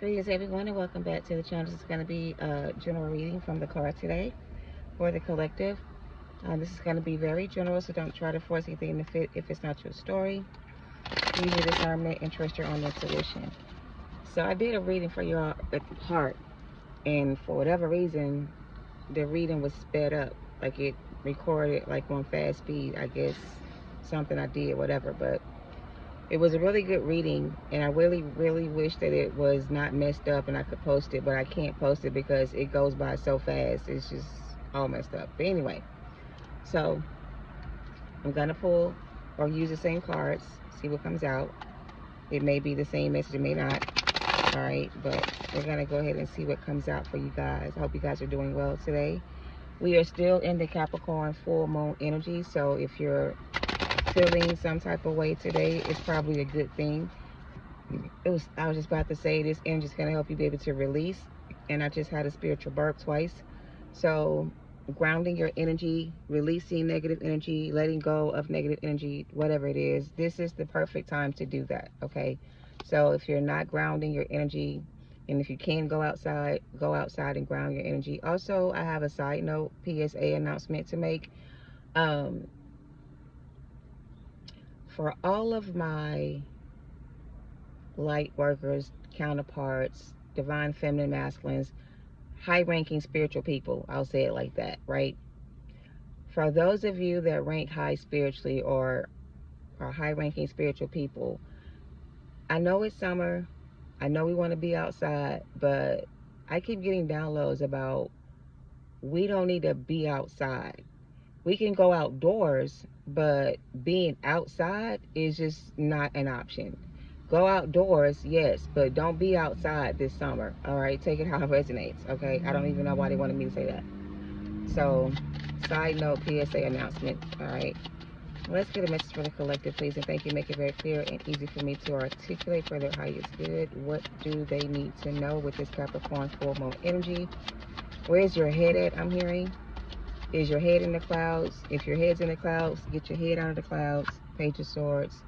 Greetings everyone and welcome back to the channel. This is going to be a general reading from the card today for the collective. This is going to be very general, so don't try to force anything to fit if it's not your story. Use your discernment and trust your own intuition. So I did a reading for your heart, and for whatever reason, the reading was sped up. Like it recorded like on fast speed, I guess. Something I did, whatever, but it was a really good reading, and I really wish that it was not messed up and I could post it, but I can't post it because it goes by so fast. It's just all messed up. But anyway, so I'm gonna pull or use the same cards, see what comes out. It may be the same message, it may not. All right, but we're gonna go ahead and see what comes out for you guys. I hope you guys are doing well today. We are still in the Capricorn full moon energy, so if you're feeling some type of way today, it's probably a good thing. I was just about to say, this energy is going to help you be able to release, and I just had a spiritual burp twice. So grounding your energy, releasing negative energy, letting go of negative energy, whatever it is, this is the perfect time to do that. Okay, so if you're not grounding your energy, and if you can go outside and ground your energy. Also, I have a side note PSA announcement to make. For all of my light workers, counterparts, divine feminine masculines, high-ranking spiritual people, I'll say it like that, right? For those of you that rank high spiritually or are high-ranking spiritual people, I know it's summer, I know we want to be outside, but I keep getting downloads about we don't need to be outside. We can go outdoors, but being outside is just not an option. Go outdoors, yes, but don't be outside this summer. All right, take it how it resonates. Okay, I don't even know why they wanted me to say that. So, side note, PSA announcement. All right, let's get a message for the collective, please, and thank you. Make it very clear and easy for me to articulate for their highest good. What do they need to know with this Capricorn full moon energy? Where's your head at? I'm hearing. Is your head in the clouds? If your head's in the clouds, get your head out of the clouds. Page of Swords.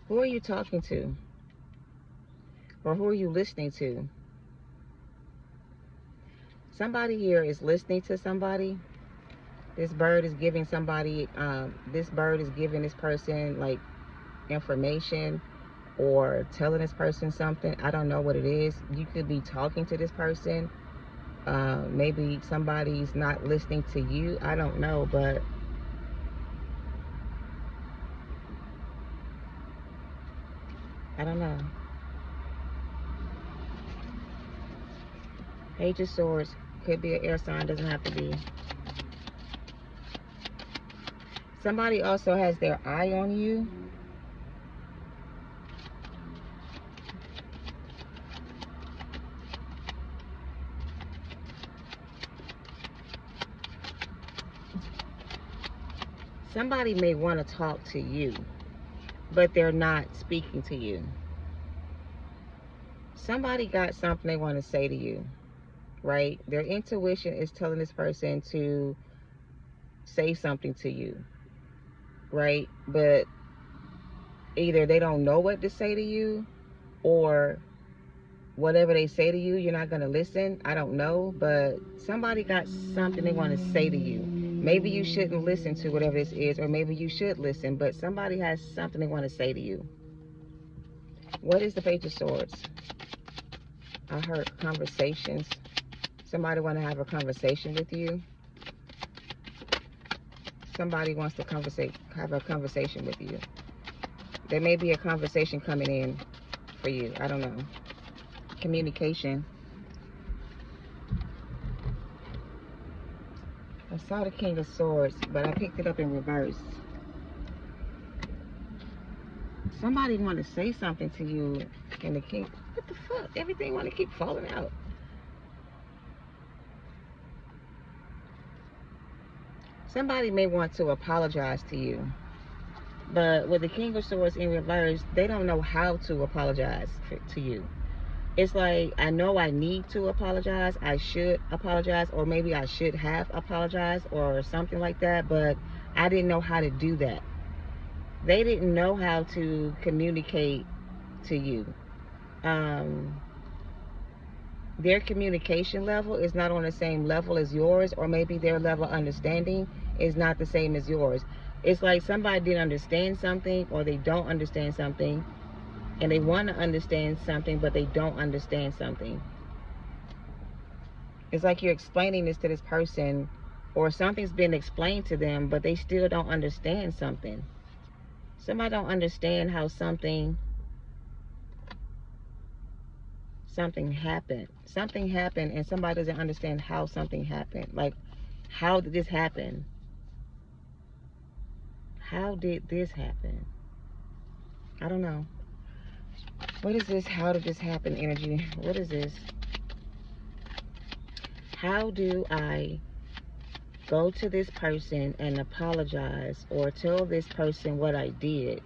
Who are you talking to? Or who are you listening to? Somebody here is listening to somebody. This bird is giving somebody, this bird is giving this person like information or telling this person something. I don't know what it is. You could be talking to this person. Maybe somebody's not listening to you. I don't know, but I don't know. Page of Swords could be an air sign, doesn't have to be. Somebody also has their eye on you. Somebody may want to talk to you, but they're not speaking to you. Somebody got something they want to say to you, right? Their intuition is telling this person to say something to you, right? But either they don't know what to say to you, or whatever they say to you, you're not going to listen. I don't know, but somebody got something they want to say to you. Maybe you shouldn't listen to whatever this is, or maybe you should listen, but somebody has something they want to say to you. What is the Page of Swords? I heard conversations. Somebody want to have a conversation with you. Somebody wants to have a conversation with you. There may be a conversation coming in for you. I don't know. Communication. I saw the King of Swords, but I picked it up in reverse. Somebody want to say something to you, and the King, what the fuck? Everything want to keep falling out. Somebody may want to apologize to you, but with the King of Swords in reverse, they don't know how to apologize to you. It's like, I know I need to apologize, I should apologize, or maybe I should have apologized or something like that, but I didn't know how to do that. They didn't know how to communicate to you. Um, their communication level is not on the same level as yours, or maybe their level of understanding is not the same as yours. It's like somebody didn't understand something, or they don't understand something, and they want to understand something, but they don't understand something. It's like you're explaining this to this person, or something's been explained to them, but they still don't understand something. Somebody don't understand how something happened. Something happened, and somebody doesn't understand how something happened. Like, how did this happen? How did this happen? I don't know. What is this? How did this happen energy? What is this? How do I go to this person and apologize, or tell this person what I did?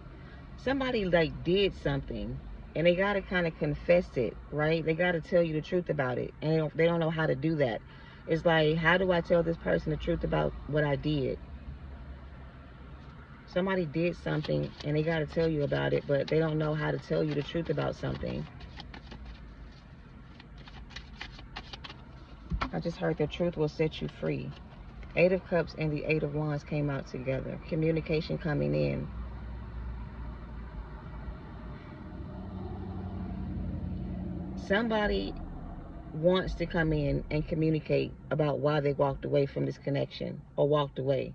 Somebody like did something, and they gotta kind of confess it, right? They gotta tell you the truth about it, and they don't know how to do that. It's like, how do I tell this person the truth about what I did? Somebody did something, and they gotta tell you about it, but they don't know how to tell you the truth about something. I just heard the truth will set you free. Eight of Cups and the Eight of Wands came out together. Communication coming in. Somebody wants to come in and communicate about why they walked away from this connection, or walked away.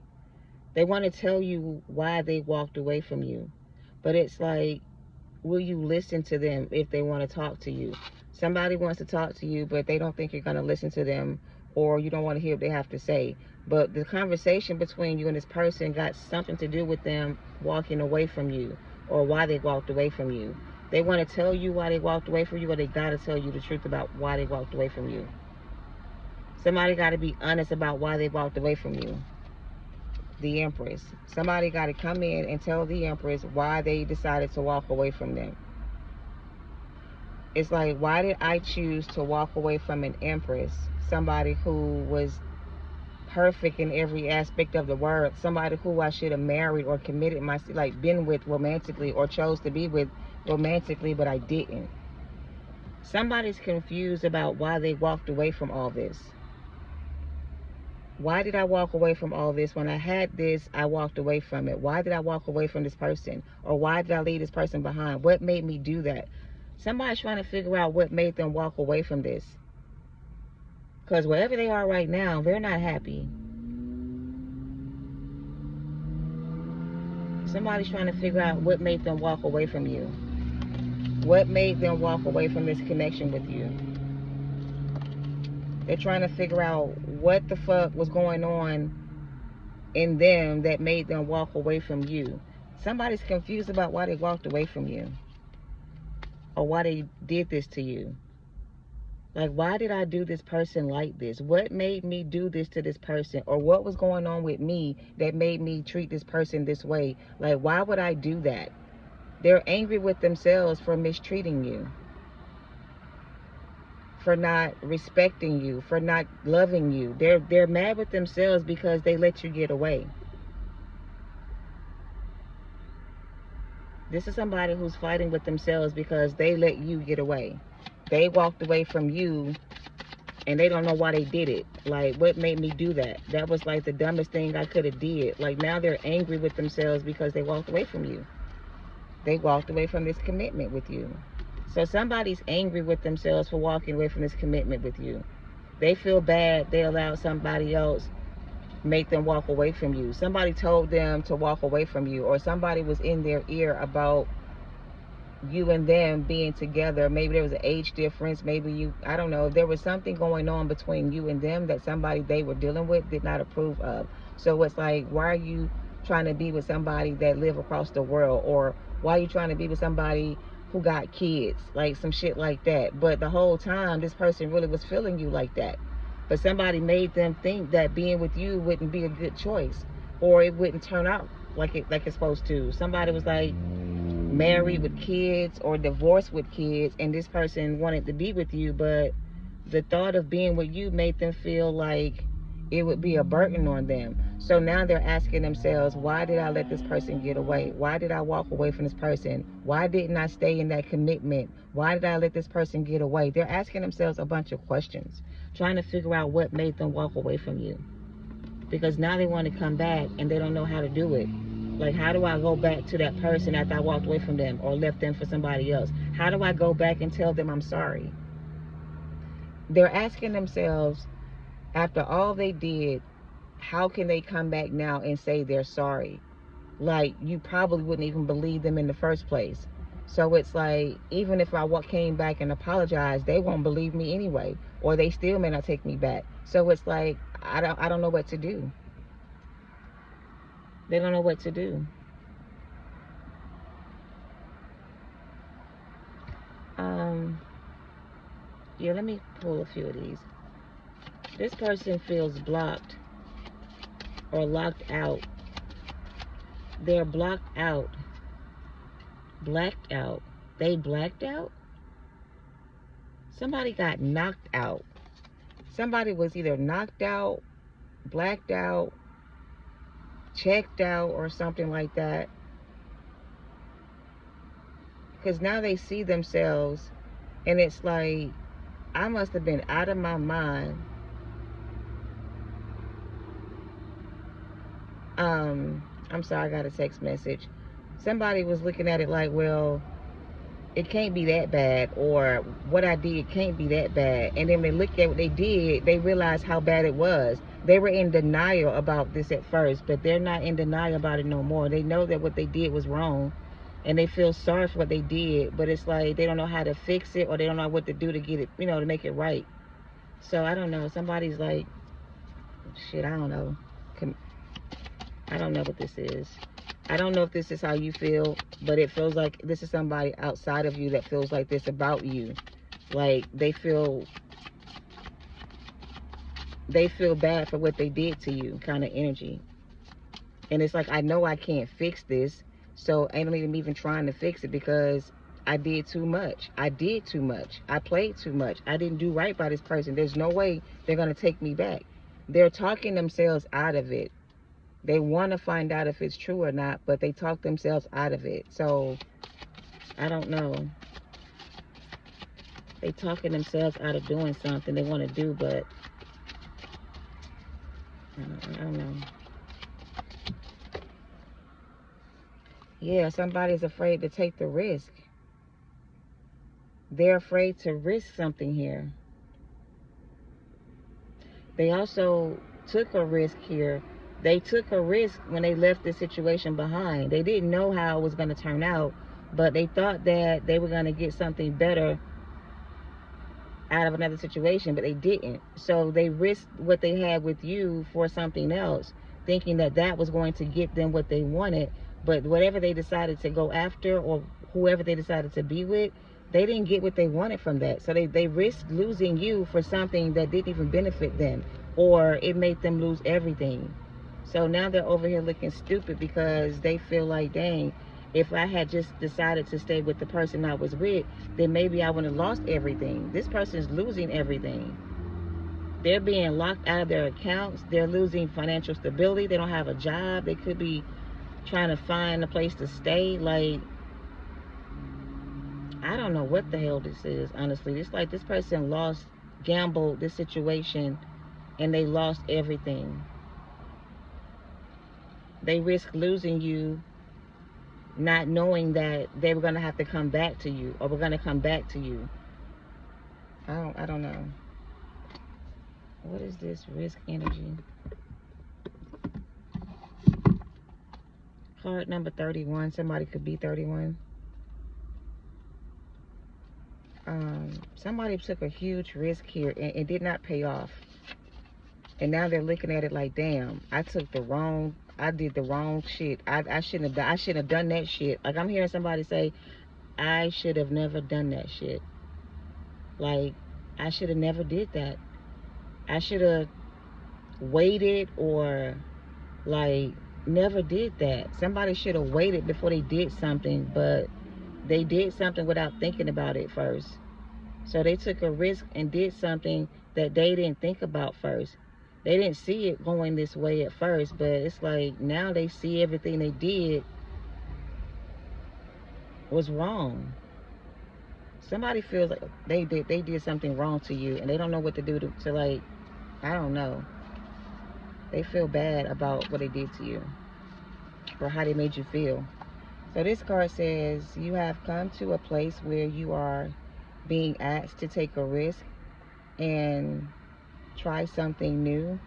They want to tell you why they walked away from you. But it's like, will you listen to them if they want to talk to you? Somebody wants to talk to you, but they don't think you're going to listen to them, or you don't want to hear what they have to say. But the conversation between you and this person got something to do with them walking away from you, or why they walked away from you. They want to tell you why they walked away from you, or they got to tell you the truth about why they walked away from you. Somebody got to be honest about why they walked away from you. The Empress. Somebody got to come in and tell the Empress why they decided to walk away from them. It's like, why did I choose to walk away from an Empress? Somebody who was perfect in every aspect of the word. Somebody who I should have married or committed myself, like been with romantically, or chose to be with romantically, but I didn't. Somebody's confused about why they walked away from all this. Why did I walk away from all this? When I had this, I walked away from it. Why did I walk away from this person? Or why did I leave this person behind? What made me do that? Somebody's trying to figure out what made them walk away from this. Because wherever they are right now, they're not happy. Somebody's trying to figure out what made them walk away from you. What made them walk away from this connection with you? They're trying to figure out what the fuck was going on in them that made them walk away from you. Somebody's confused about why they walked away from you, or why they did this to you. Like, why did I do this person like this? What made me do this to this person? Or what was going on with me that made me treat this person this way? Like, why would I do that? They're angry with themselves for mistreating you, for not respecting you, for not loving you. They're mad with themselves because they let you get away. This is somebody who's fighting with themselves because they let you get away. They walked away from you, and they don't know why they did it. Like, what made me do that? That was like the dumbest thing I could have did. Like, now they're angry with themselves because they walked away from you. They walked away from this commitment with you. So somebody's angry with themselves for walking away from this commitment with you. They feel bad they allowed somebody else make them walk away from you. Somebody told them to walk away from you, or somebody was in their ear about you and them being together. Maybe there was an age difference. Maybe I don't know. There was something going on between you and them that somebody they were dealing with did not approve of. So it's like, why are you trying to be with somebody that live across the world? Or why are you trying to be with somebody who got kids? Like some shit like that. But the whole time, this person really was feeling you like that. But somebody made them think that being with you wouldn't be a good choice, or it wouldn't turn out like it's supposed to. Somebody was like married with kids or divorced with kids, and this person wanted to be with you, but the thought of being with you made them feel like it would be a burden on them. So now they're asking themselves, why did I let this person get away? Why did I walk away from this person? Why didn't I stay in that commitment? Why did I let this person get away? They're asking themselves a bunch of questions, trying to figure out what made them walk away from you. Because now they want to come back and they don't know how to do it. Like, how do I go back to that person after I walked away from them or left them for somebody else? How do I go back and tell them I'm sorry? They're asking themselves, after all they did, how can they come back now and say they're sorry? Like, you probably wouldn't even believe them in the first place. So it's like, even if I came back and apologized, they won't believe me anyway, or they still may not take me back. So it's like, I don't know what to do. They don't know what to do. Yeah, let me pull a few of these. This person feels blocked or locked out. They're blocked out. Blacked out. They blacked out? Somebody got knocked out. Somebody was either knocked out, blacked out, checked out, or something like that. Because now they see themselves, and it's like, I must have been out of my mind. I'm sorry, I got a text message. Somebody was looking at it like, well, it can't be that bad, or what I did can't be that bad. And then they look at what they did, they realize how bad it was. They were in denial about this at first, but they're not in denial about it no more. They know that what they did was wrong, and they feel sorry for what they did, but it's like they don't know how to fix it, or they don't know what to do to get it, to make it right. So I don't know. Somebody's like, shit, I don't know. I don't know what this is. I don't know if this is how you feel, but it feels like this is somebody outside of you that feels like this about you. Like, they feel bad for what they did to you, kind of energy. And it's like, I know I can't fix this, so I ain't even trying to fix it because I did too much. I did too much. I played too much. I didn't do right by this person. There's no way they're going to take me back. They're talking themselves out of it. They want to find out if it's true or not, but they talk themselves out of it. So, I don't know. They talking themselves out of doing something they want to do, but I don't know. Yeah, somebody's afraid to take the risk. They're afraid to risk something here. They also took a risk here. They took a risk when they left the situation behind. They didn't know how it was going to turn out, but they thought that they were going to get something better out of another situation, but they didn't. So they risked what they had with you for something else, thinking that that was going to get them what they wanted. But whatever they decided to go after, or whoever they decided to be with, they didn't get what they wanted from that. So they risked losing you for something that didn't even benefit them, or it made them lose everything. So now they're over here looking stupid because they feel like, dang, if I had just decided to stay with the person I was with, then maybe I would have lost everything. This person's losing everything. They're being locked out of their accounts. They're losing financial stability. They don't have a job. They could be trying to find a place to stay. Like, I don't know what the hell this is, honestly. It's like this person gambled this situation, and they lost everything. They risked losing you, not knowing that they were going to have to come back to you, or were going to come back to you. I don't know. What is this risk energy? Card number 31. Somebody could be 31. Somebody took a huge risk here and it did not pay off. And now they're looking at it like, damn, I did the wrong shit. I shouldn't have done that shit. Like, I'm hearing somebody say, I should have never done that shit. Like, I should have never did that. I should have waited, or like never did that. Somebody should have waited before they did something, but they did something without thinking about it first. So they took a risk and did something that they didn't think about first. They didn't see it going this way at first, but it's like now they see everything they did was wrong. Somebody feels like they did something wrong to you, and they don't know what to do to like, I don't know. They feel bad about what they did to you or how they made you feel. So this card says you have come to a place where you are being asked to take a risk and try something new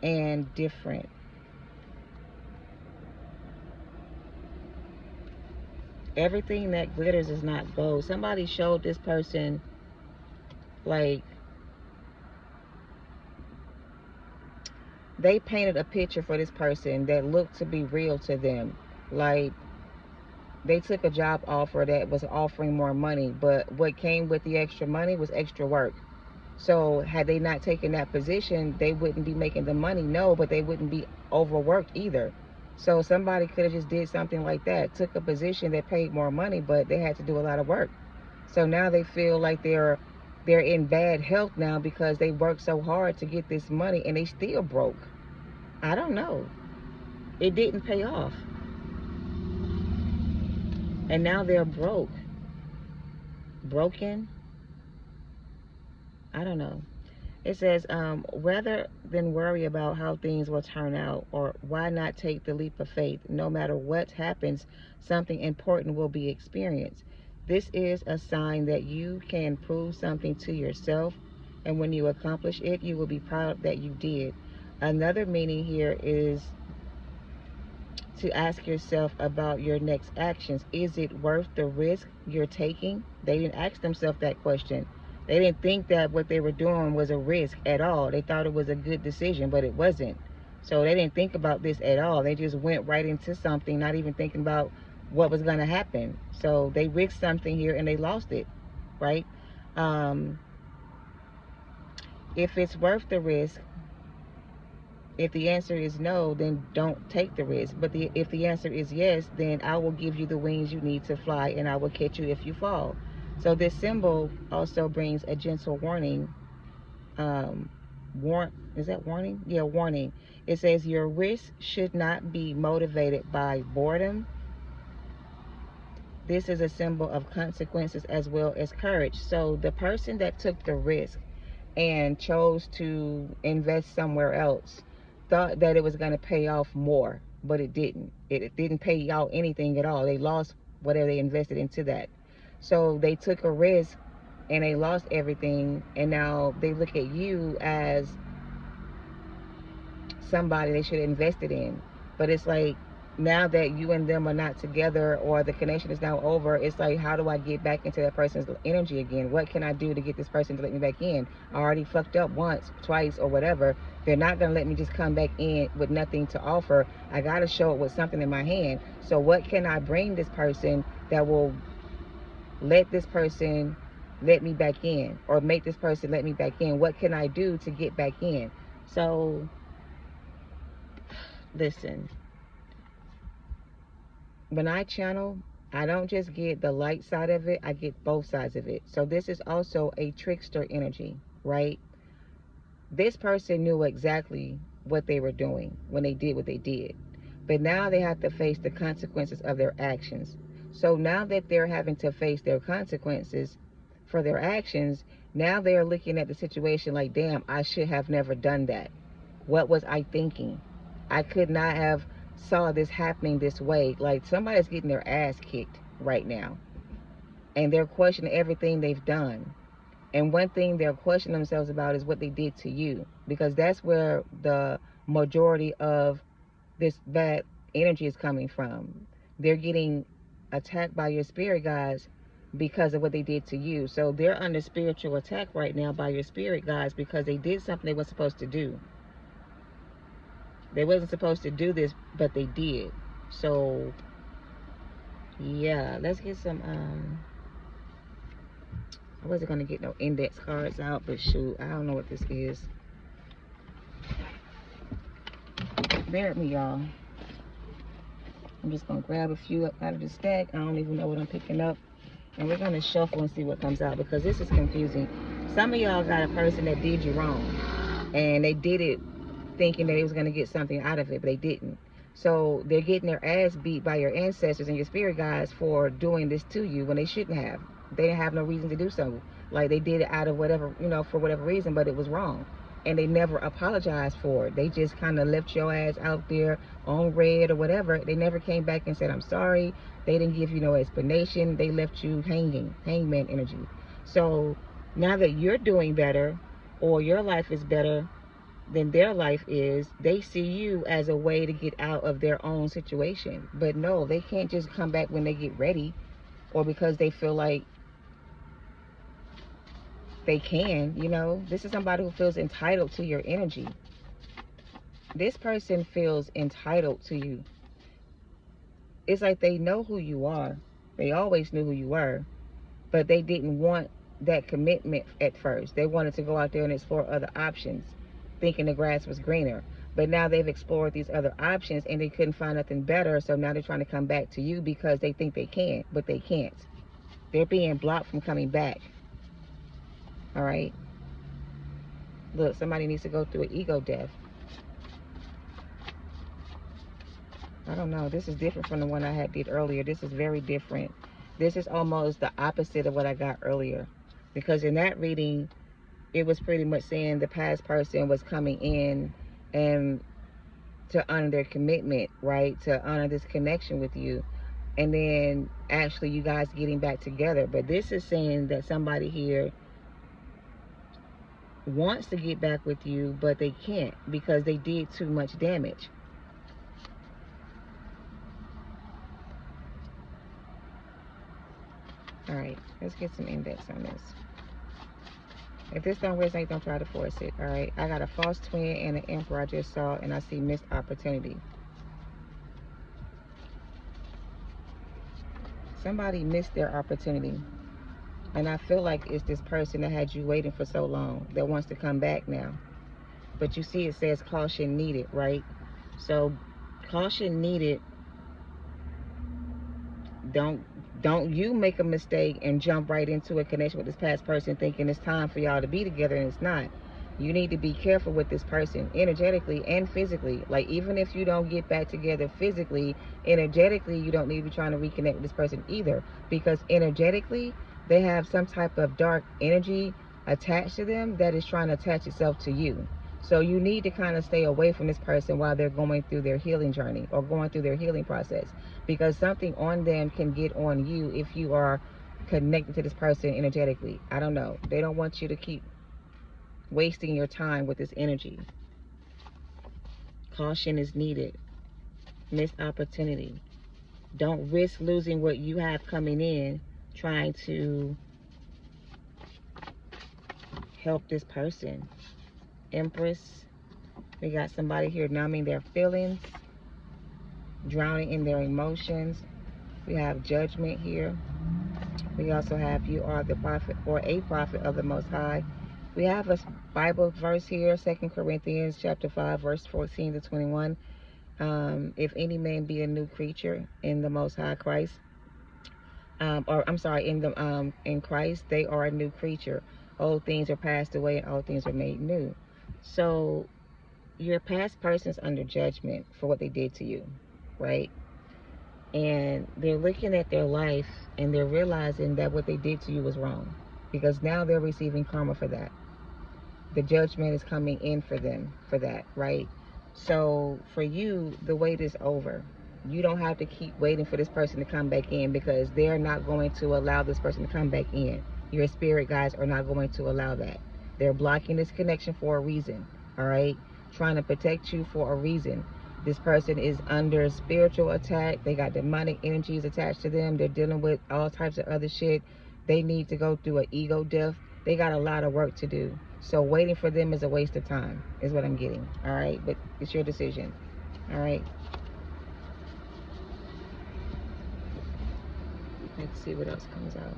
and different. Everything that glitters is not gold. Somebody showed this person, like, they painted a picture for this person that looked to be real to them. Like, they took a job offer that was offering more money, but what came with the extra money was extra work. So had they not taken that position, they wouldn't be making the money, no, but they wouldn't be overworked either. So somebody could have just did something like that, took a position that paid more money, but they had to do a lot of work. So now they feel like they're in bad health now because they worked so hard to get this money and they still broke. I don't know. It didn't pay off. And now they're broke. Broken? I don't know. It says, rather than worry about how things will turn out, or why not take the leap of faith? No matter what happens, something important will be experienced. This is a sign that you can prove something to yourself, and when you accomplish it, you will be proud that you did. Another meaning here is to ask yourself about your next actions. Is it worth the risk you're taking? They didn't ask themselves that question. They didn't think that what they were doing was a risk at all. They thought it was a good decision, but it wasn't. So they didn't think about this at all. They just went right into something, not even thinking about what was going to happen. So they risked something here and they lost it, right? If it's worth the risk, if the answer is no, then don't take the risk. But if the answer is yes, then I will give you the wings you need to fly, and I will catch you if you fall. So this symbol also brings a gentle warning. Is that warning? Yeah, warning. It says your risk should not be motivated by boredom. This is a symbol of consequences as well as courage. So the person that took the risk and chose to invest somewhere else thought that it was going to pay off more, but it didn't. It didn't pay out anything at all. They lost whatever they invested into that. So they took a risk and they lost everything, and now they look at you as somebody they should have invested in. But it's like, now that you and them are not together, or the connection is now over, it's like, how do I get back into that person's energy again? What can I do to get this person to let me back in? I already fucked up once, twice, or whatever. They're not going to let me just come back in with nothing to offer. I got to show it with something in my hand. So what can I bring this person that will let this person let me back in, or make this person let me back in? What can I do to get back in? So listen, when I channel, I don't just get the light side of it, I get both sides of it. So this is also a trickster energy, right? This person knew exactly what they were doing when they did what they did. But now they have to face the consequences of their actions. So now that they're having to face their consequences for their actions, now they're looking at the situation like, damn, I should have never done that. What was I thinking? I could not have saw this happening this way. Like, somebody's getting their ass kicked right now, and they're questioning everything they've done. And one thing they're questioning themselves about is what they did to you, because that's where the majority of this bad energy is coming from. They're getting attacked by your spirit guides because of what they did to you. So they're under spiritual attack right now by your spirit guides because they did something they weren't supposed to do. They wasn't supposed to do this, but they did. So yeah, let's get some I wasn't gonna get no index cards out, but shoot, I don't know what this is. Bear with me, y'all. I'm just gonna grab a few up out of the stack. I don't even know what I'm picking up, and we're gonna shuffle and see what comes out, because this is confusing. Some of y'all got a person that did you wrong. And they did it thinking that they was going to get something out of it, but they didn't. So they're getting their ass beat by your ancestors and your spirit guides for doing this to you when they shouldn't have. They didn't have no reason to do so. Like, they did it out of whatever, for whatever reason, but it was wrong. And they never apologized for it. They just kind of left your ass out there on red or whatever. They never came back and said, I'm sorry. They didn't give you no explanation. They left you hanging, hangman energy. So now that you're doing better, or your life is better than their life is, they see you as a way to get out of their own situation. But no, they can't just come back when they get ready, or because they feel like they can. This is somebody who feels entitled to your energy. This person feels entitled to you. It's like they know who you are. They always knew who you were, but they didn't want that commitment at first. They wanted to go out there and explore other options, thinking the grass was greener. But now they've explored these other options and they couldn't find nothing better. So now they're trying to come back to you because they think they can, but they can't. They're being blocked from coming back. All right. Look, somebody needs to go through an ego death. I don't know. This is different from the one I did earlier. This is very different. This is almost the opposite of what I got earlier. Because in that reading, it was pretty much saying the past person was coming in and to honor their commitment, right? To honor this connection with you. And then actually you guys getting back together. But this is saying that somebody here wants to get back with you, but they can't because they did too much damage. All right, let's get some index on this. If this don't resonate, don't try to force it. All right, I got a false twin and an emperor I just saw, and I see missed opportunity. Somebody missed their opportunity, and I feel like it's this person that had you waiting for so long that wants to come back now. But you see it says caution needed, right? So caution needed. Don't you make a mistake and jump right into a connection with this past person thinking it's time for y'all to be together, and it's not. You need to be careful with this person energetically and physically. Like, even if you don't get back together physically, energetically you don't need to be trying to reconnect with this person either, because energetically they have some type of dark energy attached to them that is trying to attach itself to you. So you need to kind of stay away from this person while they're going through their healing journey or going through their healing process, because something on them can get on you if you are connected to this person energetically. I don't know. They don't want you to keep wasting your time with this energy. Caution is needed. Missed opportunity. Don't risk losing what you have coming in trying to help this person. Empress. We got somebody here numbing their feelings, drowning in their emotions. We have judgment here. We also have you are the prophet or a prophet of the Most High. We have a Bible verse here, 2 Corinthians chapter 5, verse 14 to 21. If any man be a new creature in the Most High Christ, in Christ, they are a new creature. Old things are passed away and all things are made new. So your past person's under judgment for what they did to you, right? And they're looking at their life and they're realizing that what they did to you was wrong, because now they're receiving karma for that. The judgment is coming in for them for that, right? So for you, the wait is over. You don't have to keep waiting for this person to come back in, because they're not going to allow this person to come back in. Your spirit guides are not going to allow that. They're blocking this connection for a reason, all right? Trying to protect you for a reason. This person is under spiritual attack. They got demonic energies attached to them. They're dealing with all types of other shit. They need to go through an ego death. They got a lot of work to do. So waiting for them is a waste of time, is what I'm getting. All right, but it's your decision. All right. Let's see what else comes out.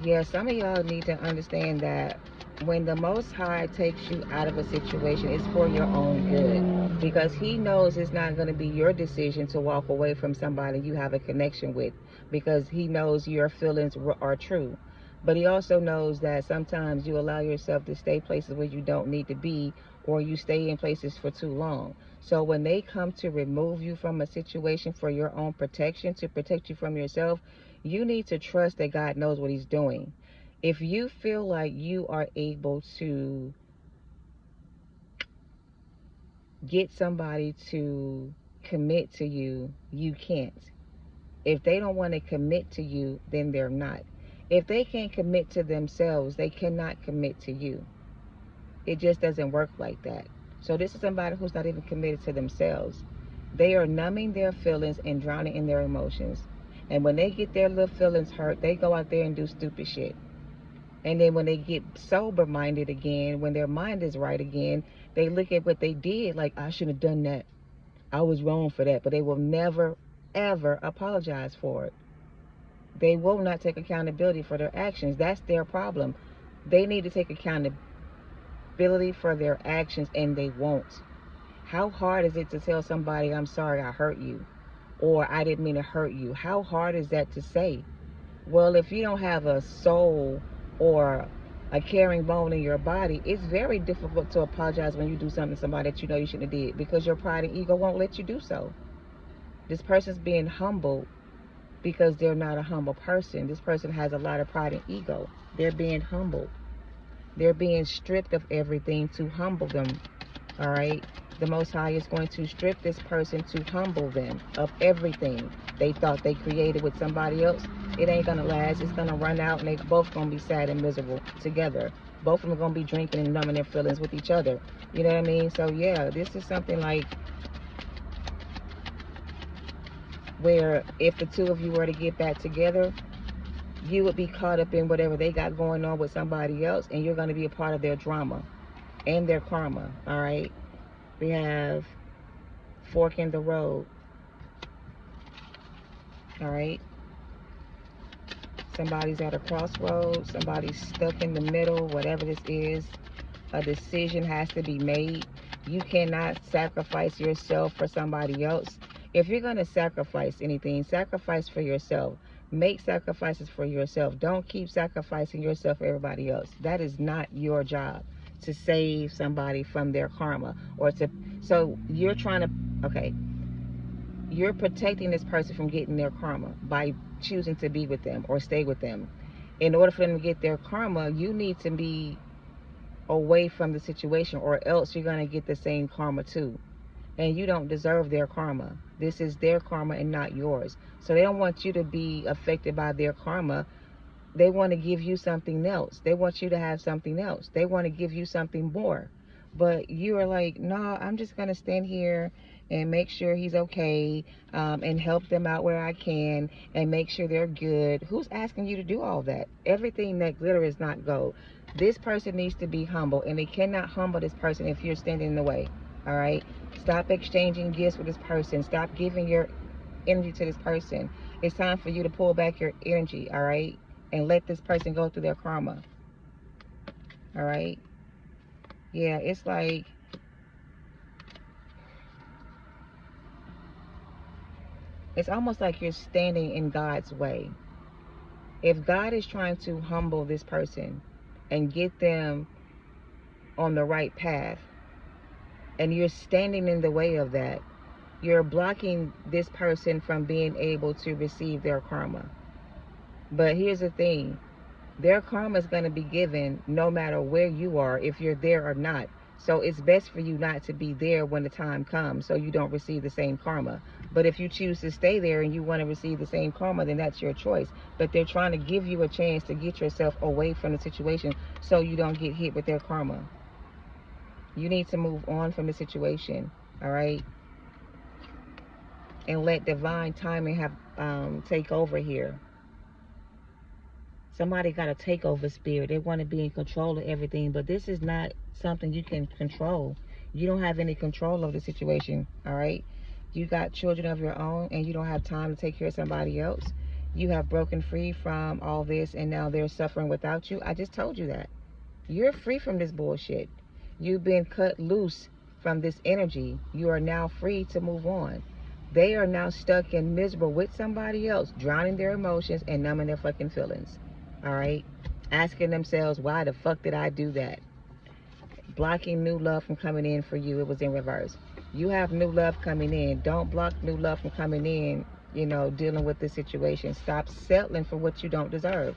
Yeah, some of y'all need to understand that when the Most High takes you out of a situation, it's for your own good, because he knows it's not going to be your decision to walk away from somebody you have a connection with, because he knows your feelings are true. But he also knows that sometimes you allow yourself to stay places where you don't need to be, or you stay in places for too long. So when they come to remove you from a situation for your own protection, to protect you from yourself, you need to trust that God knows what he's doing. If you feel like you are able to get somebody to commit to you, you can't. If they don't want to commit to you, then they're not. If they can't commit to themselves, they cannot commit to you. It just doesn't work like that. So this is somebody who's not even committed to themselves. They are numbing their feelings and drowning in their emotions. And when they get their little feelings hurt, they go out there and do stupid shit. And then when they get sober minded again, when their mind is right again, they look at what they did like, I shouldn't have done that. I was wrong for that. But they will never, ever apologize for it. They will not take accountability for their actions. That's their problem. They need to take accountability for their actions, and they won't. How hard is it to tell somebody, I'm sorry I hurt you, or I didn't mean to hurt you? How hard is that to say? Well, if you don't have a soul or a caring bone in your body, it's very difficult to apologize when you do something to somebody that you know you shouldn't have did, because your pride and ego won't let you do so. This person's being humbled because they're not a humble person. This person has a lot of pride and ego. They're being humbled. They're being stripped of everything to humble them. All right? The Most High is going to strip this person to humble them of everything they thought they created with somebody else. It ain't going to last. It's going to run out, and they both going to be sad and miserable together. Both of them are going to be drinking and numbing their feelings with each other. You know what I mean? So, yeah, this is something like where if the two of you were to get back together, you would be caught up in whatever they got going on with somebody else, and you're going to be a part of their drama and their karma. All right? We have fork in the road. All right? Somebody's at a crossroads. Somebody's stuck in the middle. Whatever this is, a decision has to be made. You cannot sacrifice yourself for somebody else. If you're going to sacrifice anything, sacrifice for yourself. Make sacrifices for yourself. Don't keep sacrificing yourself for everybody else. That is not your job, to save somebody from their karma, or to, so you're trying to, okay, you're protecting this person from getting their karma by choosing to be with them or stay with them. In order for them to get their karma, you need to be away from the situation, or else you're going to get the same karma too. And you don't deserve their karma. This is their karma and not yours. So they don't want you to be affected by their karma. They want to give you something else. They want you to have something else. They want to give you something more. But you are like, no, I'm just going to stand here and make sure he's okay, and help them out where I can, and make sure they're good. Who's asking you to do all that? Everything that glitter is not gold. This person needs to be humble, and they cannot humble this person if you're standing in the way. All right? Stop exchanging gifts with this person. Stop giving your energy to this person. It's time for you to pull back your energy, all right? And let this person go through their karma. All right? Yeah, it's like, it's almost like you're standing in God's way. If God is trying to humble this person and get them on the right path, and you're standing in the way of that, you're blocking this person from being able to receive their karma. But here's the thing. Their karma is going to be given no matter where you are, if you're there or not. So it's best for you not to be there when the time comes, so you don't receive the same karma. But if you choose to stay there and you want to receive the same karma, then that's your choice. But they're trying to give you a chance to get yourself away from the situation so you don't get hit with their karma. You need to move on from the situation, all right? And let divine timing have take over here. Somebody got a takeover spirit. They want to be in control of everything, but this is not something you can control. You don't have any control of the situation, all right? You got children of your own, and you don't have time to take care of somebody else. You have broken free from all this, and now they're suffering without you. I just told you that. You're free from this bullshit. You've been cut loose from this energy. You are now free to move on. They are now stuck and miserable with somebody else, drowning their emotions and numbing their fucking feelings. All right? asking themselves, why the fuck did I do that? Blocking new love from coming in for you. It was in reverse. You have new love coming in. Don't block new love from coming in, you know, dealing with this situation. Stop settling for what you don't deserve.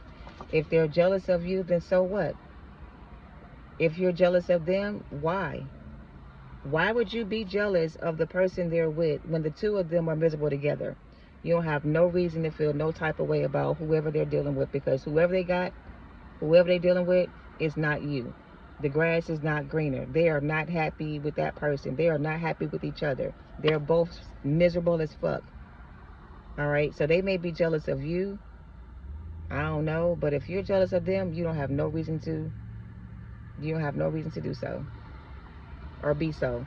If they're jealous of you, then so what? If you're jealous of them, why? Why would you be jealous of the person they're with when the two of them are miserable together? You don't have no reason to feel no type of way about whoever they're dealing with, because whoever they're dealing with is not you. The grass is not greener. They are not happy with that person. They are not happy with each other. They're both miserable as fuck. All right. So they may be jealous of you. I don't know. But if you're jealous of them, you don't have no reason to. You don't have no reason to do so or be so.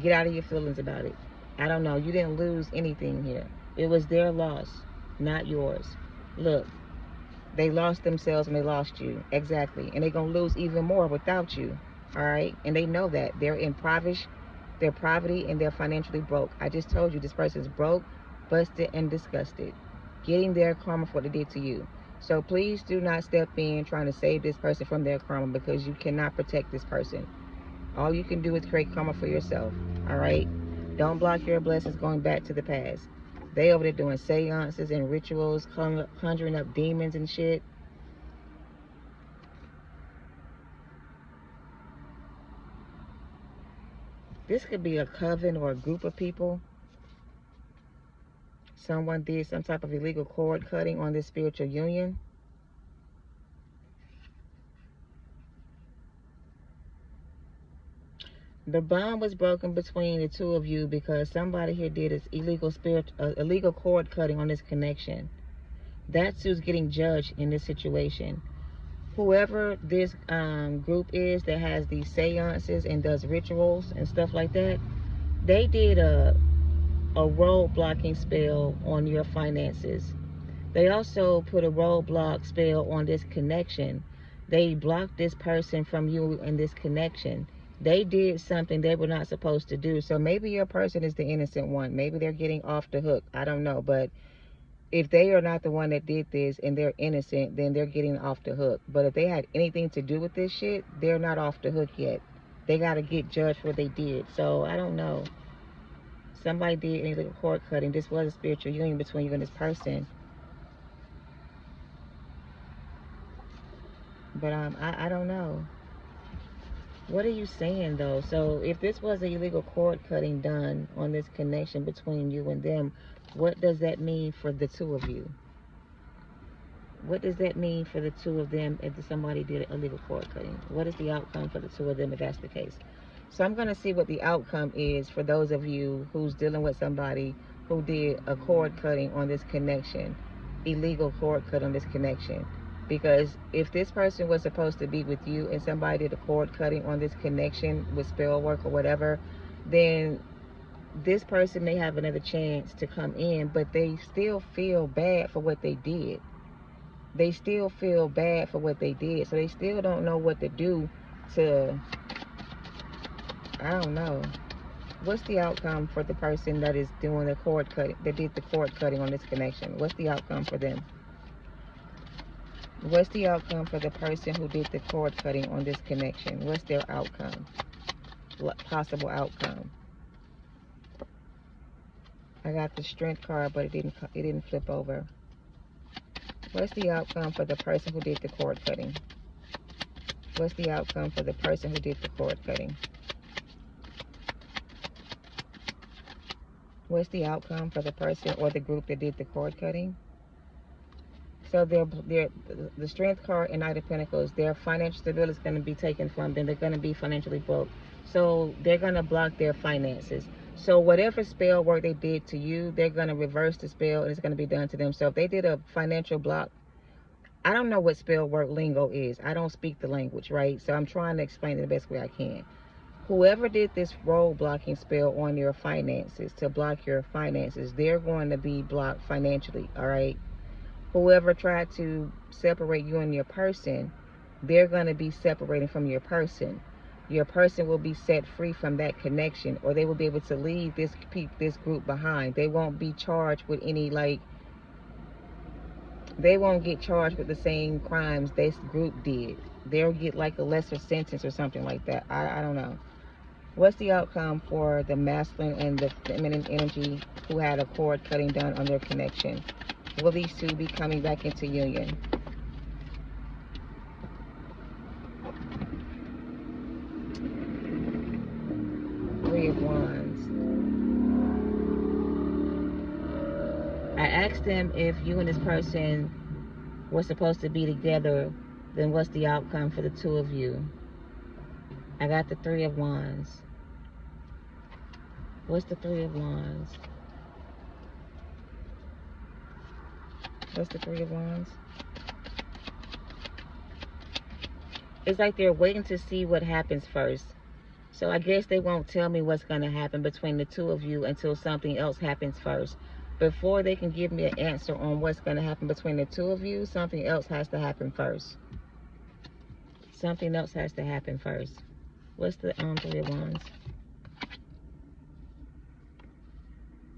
Get out of your feelings about it. I don't know. You didn't lose anything here. It was their loss, not yours. Look, they lost themselves and they lost you. Exactly. And they're going to lose even more without you. All right? And they know that. They're in poverty and they're financially broke. I just told you this person's broke, busted, and disgusted. Getting their karma for what they did to you. So please do not step in trying to save this person from their karma, because you cannot protect this person. All you can do is create karma for yourself. All right? Don't block your blessings going back to the past. They over there doing seances and rituals, conjuring up demons and shit. This could be a coven or a group of people. Someone did some type of illegal cord cutting on this spiritual union. The bond was broken between the two of you because somebody here did this illegal cord cutting on this connection. That's who's getting judged in this situation. Whoever this group is that has these seances and does rituals and stuff like that, they did a road blocking spell on your finances. They also put a roadblock spell on this connection. They blocked this person from you in this connection. They did something they were not supposed to do. So maybe your person is the innocent one. Maybe they're getting off the hook. I don't know. But if they are not the one that did this and they're innocent, then they're getting off the hook. But if they had anything to do with this shit, they're not off the hook yet. They got to get judged for what they did. So I don't know. Somebody did any little cord cutting. This was a spiritual union between you and this person. But I don't know. What are you saying though? So if this was an illegal cord cutting done on this connection between you and them, what does that mean for the two of you? What does that mean for the two of them if somebody did illegal cord cutting? What is the outcome for the two of them if that's the case? So I'm going to see what the outcome is for those of you who's dealing with somebody who did a cord cutting on this connection, illegal cord cut on this connection. Because if this person was supposed to be with you and somebody did a cord cutting on this connection with spell work or whatever, then this person may have another chance to come in, but they still feel bad for what they did. They still feel bad for what they did. So they still don't know what to do to, I don't know. What's the outcome for the person that is doing the cord cutting, that did the cord cutting on this connection? What's the outcome for them? What's the outcome for the person who did the cord cutting on this connection? What's their outcome? What possible outcome? I got the strength card, but it didn't flip over. What's the outcome for the person who did the cord cutting? What's the outcome for the person who did the cord cutting? What's the outcome for the person or the group that did the cord cutting? So the strength card and Knight of Pentacles, their financial stability is going to be taken from them. They're going to be financially broke. So they're going to block their finances. So whatever spell work they did to you, they're going to reverse the spell and it's going to be done to them. So if they did a financial block, I don't know what spell work lingo is. I don't speak the language, right? So I'm trying to explain it the best way I can. Whoever did this road blocking spell on your finances, to block your finances, they're going to be blocked financially, all right? Whoever tried to separate you and your person, they're going to be separating from your person. Your person will be set free from that connection, or they will be able to leave this group behind. They won't be charged with any, like, they won't get charged with the same crimes this group did. They'll get like a lesser sentence or something like that. I don't know. What's the outcome for the masculine and the feminine energy who had a cord cutting done on their connection? Will these two be coming back into union? Three of Wands. I asked them if you and this person were supposed to be together, then what's the outcome for the two of you? I got the Three of Wands. What's the Three of Wands? What's the Three of Wands? It's like they're waiting to see what happens first. So I guess they won't tell me what's going to happen between the two of you until something else happens first. Before they can give me an answer on what's going to happen between the two of you, something else has to happen first. Something else has to happen first. What's the Three of Wands?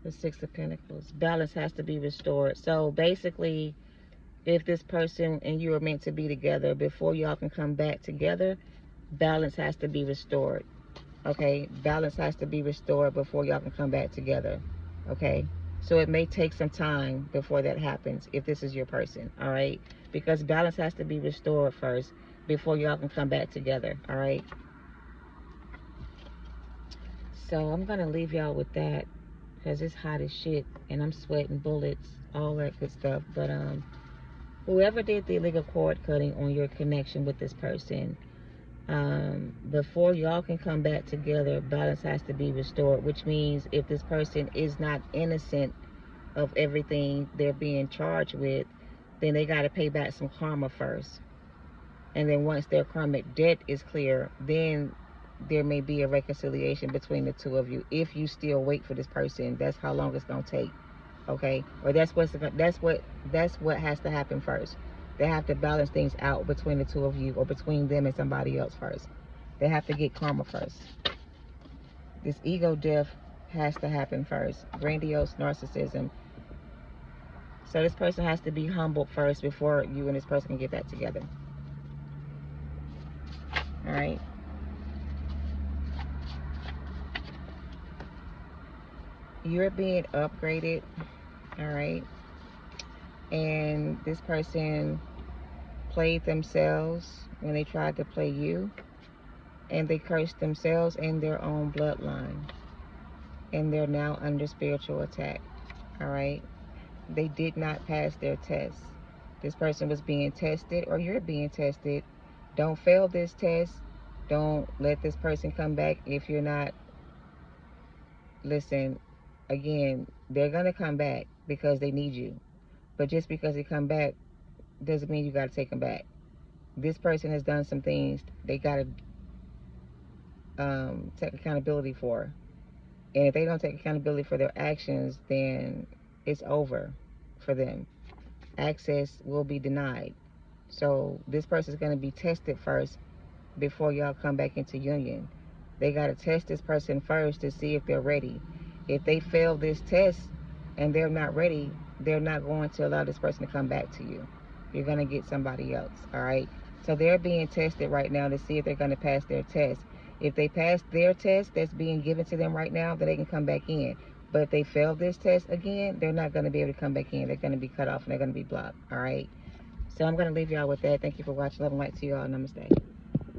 The Six of Pentacles. Balance has to be restored. So basically, if this person and you are meant to be together, before y'all can come back together, balance has to be restored. Okay, balance has to be restored before y'all can come back together. Okay, so it may take some time before that happens if this is your person. All right, because balance has to be restored first before y'all can come back together. All right, so I'm gonna leave y'all with that because it's hot as shit and I'm sweating bullets, all that good stuff. But whoever did the illegal cord cutting on your connection with this person, before y'all can come back together, balance has to be restored, which means if this person is not innocent of everything they're being charged with, then they got to pay back some karma first. And then once their karmic debt is clear, then there may be a reconciliation between the two of you. If you still wait for this person, that's how long it's gonna take. Okay, or that's what has to happen first. They have to balance things out between the two of you, or between them and somebody else first. They have to get karma first. This ego death has to happen first. Grandiose narcissism. So this person has to be humbled first before you and this person can get back together. All right. You're being upgraded. All right. And this person played themselves when they tried to play you, and they cursed themselves and their own bloodline, and they're now under spiritual attack. All right, they did not pass their test. This person was being tested, or you're being tested. Don't fail this test. Don't let this person come back if you're not. Listen, again, they're gonna come back because they need you, but just because they come back doesn't mean you got to take them back. This person has done some things they got to take accountability for. And if they don't take accountability for their actions, then it's over for them. Access will be denied. So this person is going to be tested first before y'all come back into union. They got to test this person first to see if they're ready. If they fail this test and they're not ready, they're not going to allow this person to come back to you. You're going to get somebody else, all right? So they're being tested right now to see if they're going to pass their test. If they pass their test that's being given to them right now, then they can come back in. But if they fail this test again, they're not going to be able to come back in. They're going to be cut off and they're going to be blocked, all right? So I'm going to leave y'all with that. Thank you for watching. Love and light to you all. Namaste.